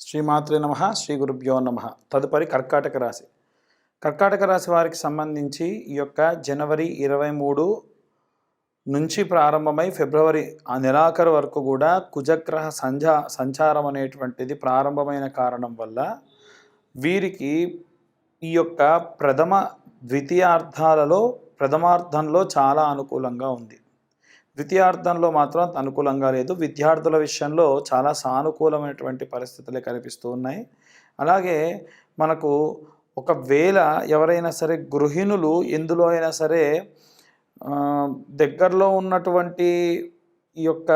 శ్రీమాత్రే నమః శ్రీ గురుభ్యో నమః. తదుపరి కర్కాటక రాశి. కర్కాటక రాశి వారికి సంబంధించి ఈ యొక్క జనవరి 23 నుంచి ప్రారంభమై ఫిబ్రవరి ఆ నెలాఖరు వరకు కూడా కుజగ్రహ సంచారం అనేటువంటిది ప్రారంభమైన కారణం వల్ల వీరికి ఈ యొక్క ప్రథమార్థంలో చాలా అనుకూలంగా ఉంది. ద్వితీయార్థంలో మాత్రం అనుకూలంగా లేదు. విద్యార్థుల విషయంలో చాలా సానుకూలమైనటువంటి పరిస్థితులే కనిపిస్తూ ఉన్నాయి. అలాగే మనకు ఒకవేళ ఎవరైనా సరే గృహిణులు ఎందులో అయినా సరే దగ్గరలో ఉన్నటువంటి ఈ యొక్క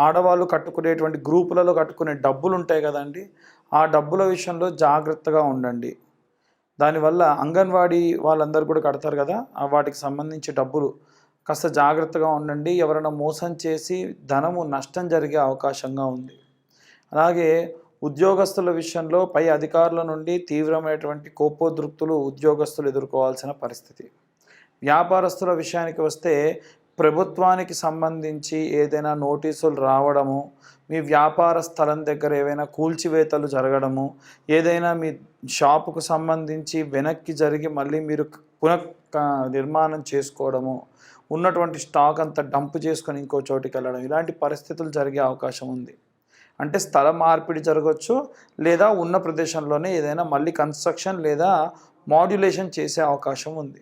ఆడవాళ్ళు కట్టుకునేటువంటి గ్రూపులలో కట్టుకునే డబ్బులు ఉంటాయి కదండి, ఆ డబ్బుల విషయంలో జాగ్రత్తగా ఉండండి. దానివల్ల అంగన్వాడీ వాళ్ళందరూ కూడా కడతారు కదా, వాటికి సంబంధించి డబ్బులు కాస్త జాగ్రత్తగా ఉండండి. ఎవరైనా మోసం చేసి ధనము నష్టం జరిగే అవకాశంగా ఉంది. అలాగే ఉద్యోగస్తుల విషయంలో పై అధికారుల నుండి తీవ్రమైనటువంటి కోపోద్రిక్తులు ఉద్యోగస్తులు ఎదుర్కోవాల్సిన పరిస్థితి. వ్యాపారస్తుల విషయానికి వస్తే ప్రభుత్వానికి సంబంధించి ఏదైనా నోటీసులు రావడము, మీ వ్యాపార స్థలం దగ్గర ఏవైనా కూల్చివేతలు జరగడము, ఏదైనా మీ షాపుకు సంబంధించి వెనక్కి జరిగి మళ్ళీ మీరు నిర్మాణం చేసుకోవడము, ఉన్నటువంటి స్టాక్ అంతా డంప్ చేసుకొని ఇంకో చోటికి వెళ్ళడం, ఇలాంటి పరిస్థితులు జరిగే అవకాశం ఉంది. అంటే స్థల మార్పిడి జరగవచ్చు, లేదా ఉన్న ప్రదేశంలోనే ఏదైనా మళ్ళీ కన్స్ట్రక్షన్ లేదా మాడ్యులేషన్ చేసే అవకాశం ఉంది.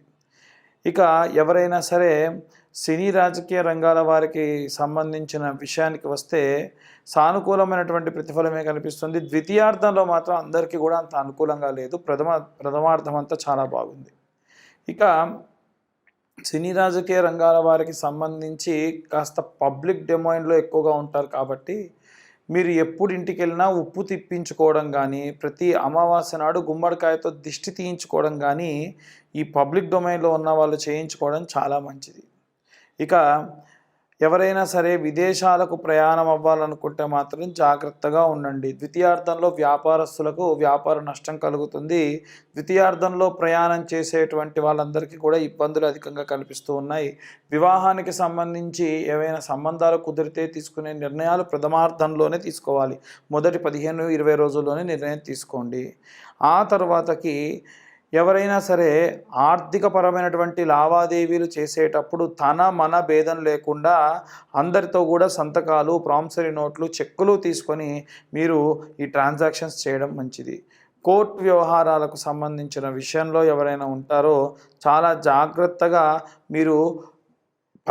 ఇక ఎవరైనా సరే సినీ రాజకీయ రంగాల వారికి సంబంధించిన విషయానికి వస్తే సానుకూలమైనటువంటి ప్రతిఫలమే కనిపిస్తుంది. ద్వితీయార్థంలో మాత్రం అందరికీ కూడా అంత అనుకూలంగా లేదు. ప్రథమార్థం అంతా చాలా బాగుంది. ఇక సినీ రాజకీయ రంగాల వారికి సంబంధించి కాస్త పబ్లిక్ డొమైన్లో ఎక్కువగా ఉంటారు కాబట్టి మీరు ఎప్పుడు ఇంటికి వెళ్ళినా ఉప్పు తిప్పించుకోవడం కానీ, ప్రతి అమావాస్య నాడు గుమ్మడికాయతో దిష్టి తీయించుకోవడం కానీ ఈ పబ్లిక్ డొమైన్లో ఉన్న వాళ్ళు చేయించుకోవడం చాలా మంచిది. ఇక ఎవరైనా సరే విదేశాలకు ప్రయాణం అవ్వాలనుకుంటే మాత్రం జాగ్రత్తగా ఉండండి. ద్వితీయార్థంలో వ్యాపారస్తులకు వ్యాపార నష్టం కలుగుతుంది. ద్వితీయార్థంలో ప్రయాణం చేసేటువంటి వాళ్ళందరికీ కూడా ఇబ్బందులు అధికంగా కనిపిస్తూ ఉన్నాయి. వివాహానికి సంబంధించి ఏవైనా సంబంధాలు కుదిరితే తీసుకునే నిర్ణయాలు ప్రథమార్థంలోనే తీసుకోవాలి. మొదటి 15-20 రోజుల్లోనే నిర్ణయం తీసుకోండి. ఆ తర్వాతకి ఎవరైనా సరే ఆర్థికపరమైనటువంటి లావాదేవీలు చేసేటప్పుడు మన భేదం లేకుండా అందరితో కూడా సంతకాలు, ప్రామిసరీ నోట్లు, చెక్కులు తీసుకొని మీరు ఈ ట్రాన్సాక్షన్స్ చేయడం మంచిది. కోర్టు వ్యవహారాలకు సంబంధించిన విషయంలో ఎవరైనా ఉంటారో చాలా జాగ్రత్తగా మీరు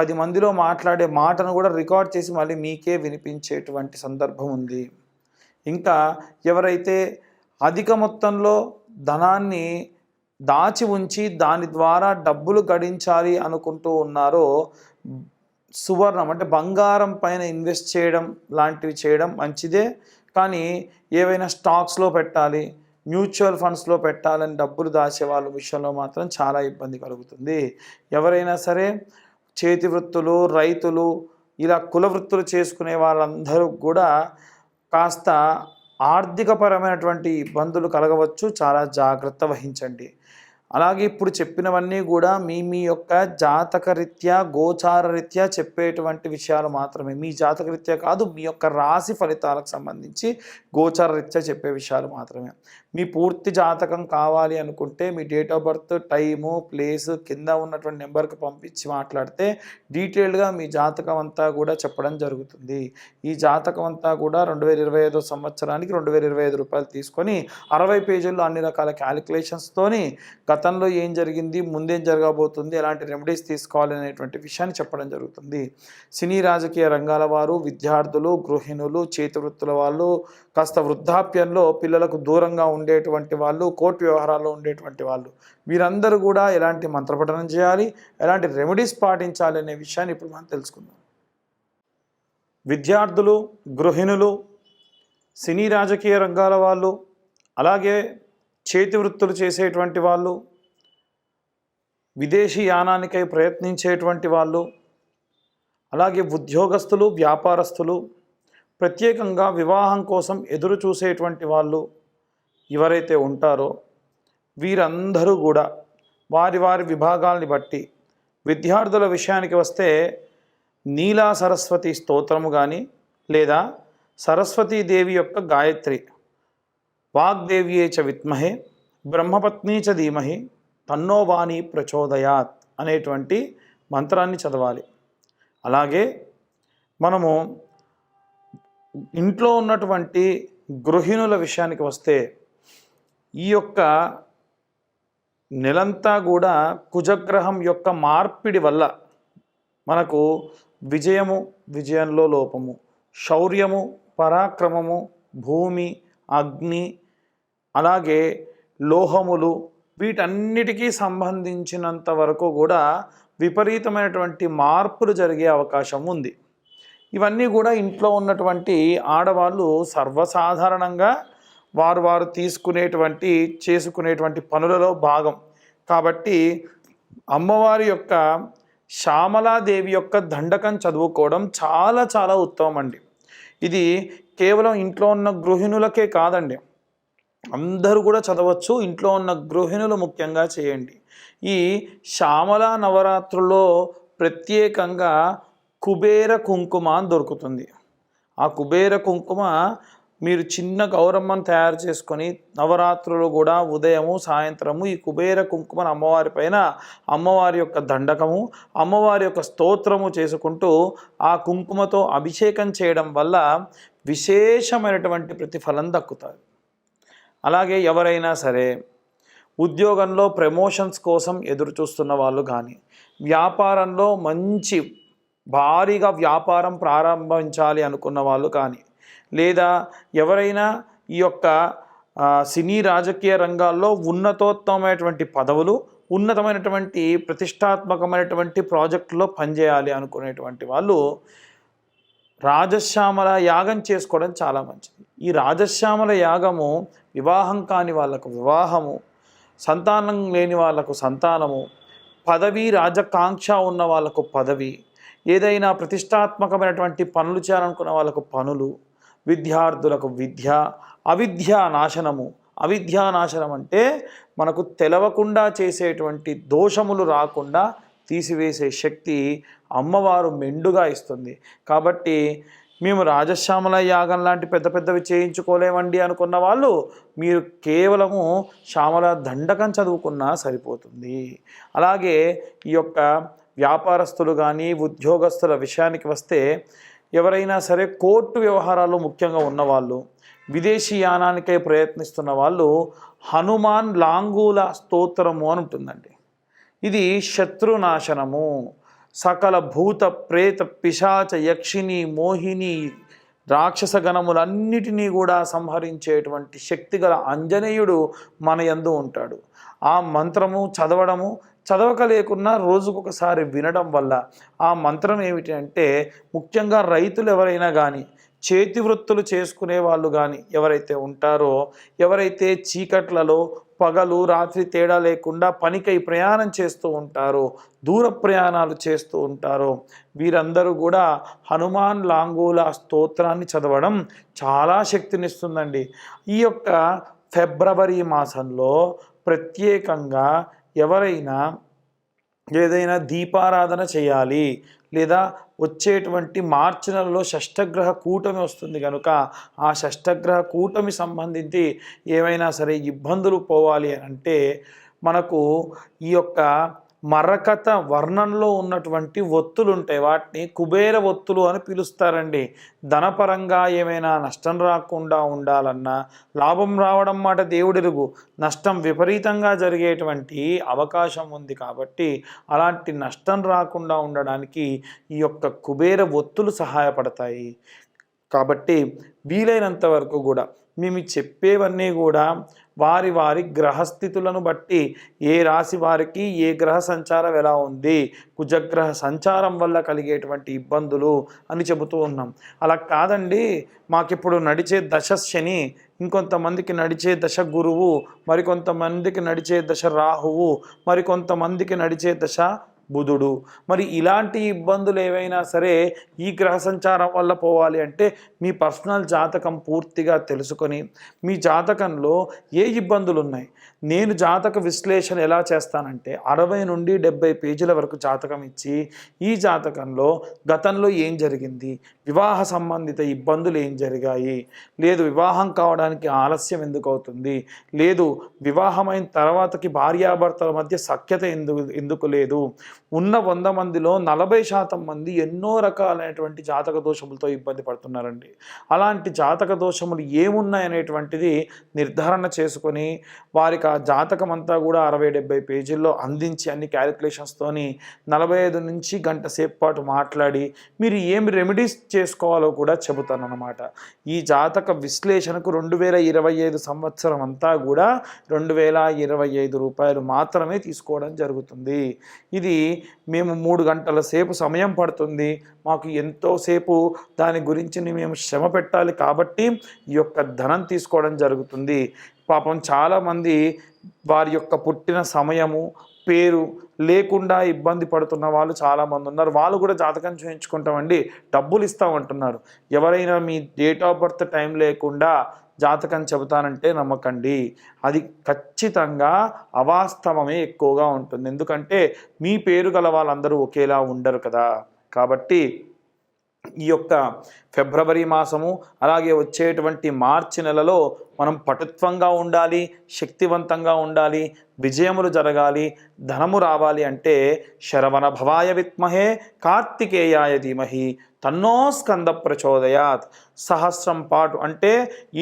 10 మందిలో మాట్లాడే మాటను కూడా రికార్డ్ చేసి మళ్ళీ మీకే వినిపించేటువంటి సందర్భం ఉంది. ఇంకా ఎవరైతే అధిక మొత్తంలో ధనాన్ని దాచి ఉంచి దాని ద్వారా డబ్బులు గడించాలి అనుకుంటూ ఉన్నారో సువర్ణం అంటే బంగారం పైన ఇన్వెస్ట్ చేయడం లాంటివి చేయడం మంచిదే. కానీ ఏవైనా స్టాక్స్లో పెట్టాలి, మ్యూచువల్ ఫండ్స్లో పెట్టాలని డబ్బులు దాచే వాళ్ళ విషయంలో మాత్రం చాలా ఇబ్బంది కలుగుతుంది. ఎవరైనా సరే చేతి వృత్తులు, రైతులు, ఇలా కుల వృత్తులు చేసుకునే వాళ్ళందరూ కూడా కాస్త ఆర్థికపరమైనటువంటి ఇబ్బందులు కలగవచ్చు. చాలా జాగ్రత్త వహించండి. అలాగే ఇప్పుడు చెప్పినవన్నీ కూడా మీ యొక్క జాతకరీత్యా, గోచారరీత్యా చెప్పేటువంటి విషయాలు మాత్రమే. మీ జాతకరీత్యా కాదు, మీ యొక్క రాశి ఫలితాలకు సంబంధించి గోచారరీత్యా చెప్పే విషయాలు మాత్రమే. మీ పూర్తి జాతకం కావాలి అనుకుంటే మీ date of birth, time, place కింద ఉన్నటువంటి నెంబర్కి పంపించి మాట్లాడితే డీటెయిల్డ్గా మీ జాతకం అంతా కూడా చెప్పడం జరుగుతుంది. ఈ జాతకం అంతా కూడా 2025 సంవత్సరానికి 2025 రూపాయలు తీసుకొని 60 పేజీల్లో అన్ని రకాల క్యాలిక్యులేషన్స్తోని గతంలో ఏం జరిగింది, ముందేం జరగబోతుంది, ఎలాంటి రెమెడీస్ తీసుకోవాలి అనేటువంటి విషయాన్ని చెప్పడం జరుగుతుంది. సినీ రాజకీయ రంగాల వారు, విద్యార్థులు, గృహిణులు, చేతి వృత్తుల వాళ్ళు, కాస్త వృద్ధాప్యంలో పిల్లలకు దూరంగా ఉండేటువంటి వాళ్ళు, కోర్టు వ్యవహారాల్లో ఉండేటువంటి వాళ్ళు, వీరందరూ కూడా ఎలాంటి మంత్రపఠనం చేయాలి, ఎలాంటి రెమెడీస్ పాటించాలి అనే విషయాన్ని ఇప్పుడు మనం తెలుసుకుందాం. విద్యార్థులు, గృహిణులు, సినీ రాజకీయ రంగాల వాళ్ళు, అలాగే చేతి వృత్తులు చేసేటువంటి వాళ్ళు, విదేశీ యానానికై ప్రయత్నించేటువంటి వాళ్ళు, అలాగే ఉద్యోగస్తులు, వ్యాపారస్తులు, ప్రత్యేకంగా వివాహం కోసం ఎదురు చూసేటువంటి వాళ్ళు ఎవరైతే ఉంటారో వీరందరూ కూడా వారి వారి విభాగాల్ని బట్టి, విద్యార్థుల విషయానికి వస్తే నీలా సరస్వతి స్తోత్రము కానీ లేదా సరస్వతీదేవి యొక్క గాయత్రి వాగ్దేవ్యే చ విద్మహే బ్రహ్మపత్ని చ ధీమహి తన్నో వాణి ప్రచోదయాత్ అనేటువంటి మంత్రాన్ని చదవాలి. అలాగే మనము ఇంట్లో ఉన్నటువంటి గృహిణుల విషయానికి వస్తే ఈ యొక్క నెలంతా కూడా కుజగ్రహం యొక్క మార్పిడి వల్ల మనకు విజయంలో లోపము, శౌర్యము, పరాక్రమము, భూమి, అగ్ని, అలాగే లోహములు వీటన్నిటికీ సంబంధించినంత వరకు కూడా విపరీతమైనటువంటి మార్పులు జరిగే అవకాశం ఉంది. ఇవన్నీ కూడా ఇంట్లో ఉన్నటువంటి ఆడవాళ్ళు సర్వసాధారణంగా వారు చేసుకునేటువంటి పనులలో భాగం. కాబట్టి అమ్మవారి యొక్క శ్యామలాదేవి యొక్క దండకం చదువుకోవడం చాలా చాలా ఉత్తమం అండి. ఇది కేవలం ఇంట్లో ఉన్న గృహిణులకే కాదండి, అందరూ కూడా చదవచ్చు. ఇంట్లో ఉన్న గృహిణులు ముఖ్యంగా చేయండి. ఈ శ్యామల నవరాత్రుల్లో ప్రత్యేకంగా కుబేర కుంకుమ అని దొరుకుతుంది. ఆ కుబేర కుంకుమ మీరు చిన్న గౌరమ్మను తయారు చేసుకొని నవరాత్రులు కూడా ఉదయము సాయంత్రము ఈ కుబేర కుంకుమను అమ్మవారి పైన అమ్మవారి యొక్క దండకము, అమ్మవారి యొక్క స్తోత్రము చేసుకుంటూ ఆ కుంకుమతో అభిషేకం చేయడం వల్ల విశేషమైనటువంటి ప్రతిఫలం దక్కుతుంది. అలాగే ఎవరైనా సరే ఉద్యోగంలో ప్రమోషన్స్ కోసం ఎదురు చూస్తున్న వాళ్ళు కానీ, వ్యాపారంలో మంచి భారీగా వ్యాపారం ప్రారంభించాలి అనుకున్న వాళ్ళు కానీ, లేదా ఎవరైనా ఈ యొక్క సినీ రాజకీయ రంగాల్లో ఉన్నతోత్తమైనటువంటి పదవులు, ఉన్నతమైనటువంటి ప్రతిష్టాత్మకమైనటువంటి ప్రాజెక్టులో పనిచేయాలి అనుకునేటువంటి వాళ్ళు రాజశ్యామల యాగం చేసుకోవడం చాలా మంచిది. ఈ రాజశ్యామల యాగము వివాహం కాని వాళ్ళకు వివాహము, సంతానం లేని వాళ్ళకు సంతానము, పదవి రాజకాంక్ష ఉన్న వాళ్ళకు పదవి, ఏదైనా ప్రతిష్టాత్మకమైనటువంటి పనులు చేయాలనుకున్న వాళ్ళకు పనులు, విద్యార్థులకు విద్య, అవిద్యా నాశనము. అవిద్యా నాశనం అంటే మనకు తెలవకుండా చేసేటువంటి దోషములు రాకుండా తీసివేసే శక్తి అమ్మవారు మెండుగా ఇస్తుంది. కాబట్టి మేము రాజశ్యామల యాగం లాంటి పెద్ద పెద్దవి చేయించుకోలేమండి అనుకున్న వాళ్ళు మీరు కేవలము శ్యామల దండకం చదువుకున్నా సరిపోతుంది. అలాగే ఈ యొక్క వ్యాపారస్తులు కానీ ఉద్యోగస్తుల విషయానికి వస్తే ఎవరైనా సరే కోర్టు వ్యవహారాలు ముఖ్యంగా ఉన్నవాళ్ళు, విదేశీ యానానికై ప్రయత్నిస్తున్న వాళ్ళు హనుమాన్ లాంగూల స్తోత్రము అని ఉంటుందండి. ఇది శత్రునాశనము, సకల భూత ప్రేత పిశాచ యక్షిని మోహిని రాక్షస గణములన్నిటినీ కూడా సంహరించేటువంటి శక్తిగల ఆంజనేయుడు మన యందు ఉంటాడు. ఆ మంత్రము చదవక లేకున్నా రోజుకొకసారి వినడం వల్ల ఆ మంత్రం ఏమిటి అంటే, ముఖ్యంగా రైతులు ఎవరైనా కానీ, చేతి వృత్తులు చేసుకునే వాళ్ళు కానీ ఎవరైతే ఉంటారో, ఎవరైతే చీకట్లలో పగలు రాత్రి తేడా లేకుండా పనికై ప్రయాణం చేస్తూ ఉంటారో, దూర ప్రయాణాలు చేస్తూ ఉంటారో, వీరందరూ కూడా హనుమాన్ లాంగూల స్తోత్రాన్ని చదవడం చాలా శక్తినిస్తుందండి. ఈ యొక్క ఫిబ్రవరి మాసంలో ప్రత్యేకంగా ఎవరైనా ఏదైనా దీపారాధన చేయాలి, లేదా వచ్చేటువంటి మార్చి నెలలో షష్ఠగ్రహ కూటమి వస్తుంది కనుక ఆ షష్ఠగ్రహ కూటమి సంబంధించి ఏమైనా సరే ఇబ్బందులు పోవాలి అంటే మనకు ఈ యొక్క మరకత వర్ణంలో ఉన్నటువంటి ఒత్తులు ఉంటాయి, వాటిని కుబేర ఒత్తులు అని పిలుస్తారండి. ధనపరంగా ఏమైనా నష్టం రాకుండా ఉండాలన్నా, లాభం రావడం మాట దేవుడెరుగు, నష్టం విపరీతంగా జరిగేటువంటి అవకాశం ఉంది. కాబట్టి అలాంటి నష్టం రాకుండా ఉండడానికి ఈ యొక్క కుబేర ఒత్తులు సహాయపడతాయి. కాబట్టి వీలైనంత వరకు కూడా మేము చెప్పేవన్నీ కూడా వారి వారి గ్రహస్థితులను బట్టి ఏ రాశి వారికి ఏ గ్రహ సంచారం ఎలా ఉంది, కుజగ్రహ సంచారం వల్ల కలిగేటువంటి ఇబ్బందులు అని చెబుతూ ఉన్నాం. అలా కాదండి, మాకిప్పుడు నడిచే దశ శని, ఇంకొంతమందికి నడిచే దశ గురువు, మరికొంతమందికి నడిచే దశ రాహువు, మరికొంతమందికి నడిచే దశ బుధుడు. మరి ఇలాంటి ఇబ్బందులు ఏవైనా సరే ఈ గ్రహ సంచారం వల్ల పోవాలి అంటే మీ పర్సనల్ జాతకం పూర్తిగా తెలుసుకొని మీ జాతకంలో ఏ ఇబ్బందులు ఉన్నాయి, నేను జాతక విశ్లేషణ ఎలా చేస్తానంటే 60 నుండి 70 పేజీల వరకు జాతకం ఇచ్చి ఈ జాతకంలో గతంలో ఏం జరిగింది, వివాహ సంబంధిత ఇబ్బందులు ఏం జరిగాయి, లేదు వివాహం కావడానికి ఆలస్యం ఎందుకు అవుతుంది, లేదు వివాహమైన తర్వాతకి భార్యాభర్తల మధ్య సఖ్యత ఎందుకు లేదు, ఉన్న 100 మందిలో 40% మంది ఎన్నో రకాలైనటువంటి జాతక దోషములతో ఇబ్బంది పడుతున్నారండి. అలాంటి జాతక దోషములు ఏమున్నాయనేటువంటిది నిర్ధారణ చేసుకొని వారికి ఆ జాతకం అంతా కూడా 60-70 పేజీల్లో అందించి అన్ని క్యాలిక్యులేషన్స్తోని 45 నుంచి గంట సేపు పాటు మాట్లాడి మీరు ఏమి రెమెడీస్ చేసుకోవాలో కూడా చెబుతానన్నమాట. ఈ జాతక విశ్లేషణకు 2025 సంవత్సరం అంతా కూడా 2025 రూపాయలు మాత్రమే తీసుకోవడం జరుగుతుంది. ఇది మేము 3 గంటల సేపు సమయం పడుతుంది, మాకు ఎంతోసేపు దాని గురించి మేము శ్రమ పెట్టాలి కాబట్టి ఈ యొక్క ధనం తీసుకోవడం జరుగుతుంది. పాపం చాలామంది వారి యొక్క పుట్టిన సమయము పేరు లేకుండా ఇబ్బంది పడుతున్న వాళ్ళు చాలామంది ఉన్నారు. వాళ్ళు కూడా జాతకం చూయించుకుంటామండి, డబ్బులు ఇస్తామంటున్నారు. ఎవరైనా మీ డేట్ ఆఫ్ బర్త్ టైం లేకుండా జాతకం చెబుతానంటే నమ్మకండి, అది ఖచ్చితంగా అవాస్తవమే ఎక్కువగా ఉంటుంది. ఎందుకంటే మీ పేరు గల వాళ్ళందరూ ఒకేలా ఉండరు కదా. కాబట్టి ఈ యొక్క ఫిబ్రవరి మాసము అలాగే వచ్చేటువంటి మార్చి నెలలో మనం పటుత్వంగా ఉండాలి, శక్తివంతంగా ఉండాలి, విజయములు జరగాలి, ధనము రావాలి అంటే శరవణ భవాయ విద్మహే కార్తికేయాయ ధీమహి తన్నో స్కంద ప్రచోదయాత్. సహస్రం పాటు అంటే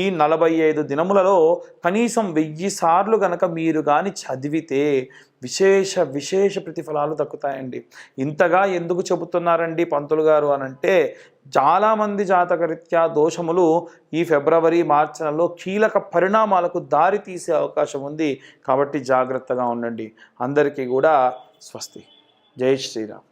ఈ 45 దినములలో కనీసం 1000 సార్లు గనక మీరు కానీ చదివితే విశేష ప్రతిఫలాలు దక్కుతాయండి. ఇంతగా ఎందుకు చెబుతున్నారండి పంతులు గారు అనంటే చాలామంది జాతకరీత్యా దోషములు ఈ ఫిబ్రవరి మార్చి నెలలో కీలక పరిణామాలకు దారి తీసే అవకాశం ఉంది. కాబట్టి జాగ్రత్తగా ఉండండి. అందరికీ కూడా స్వస్తి. జై శ్రీరామ్.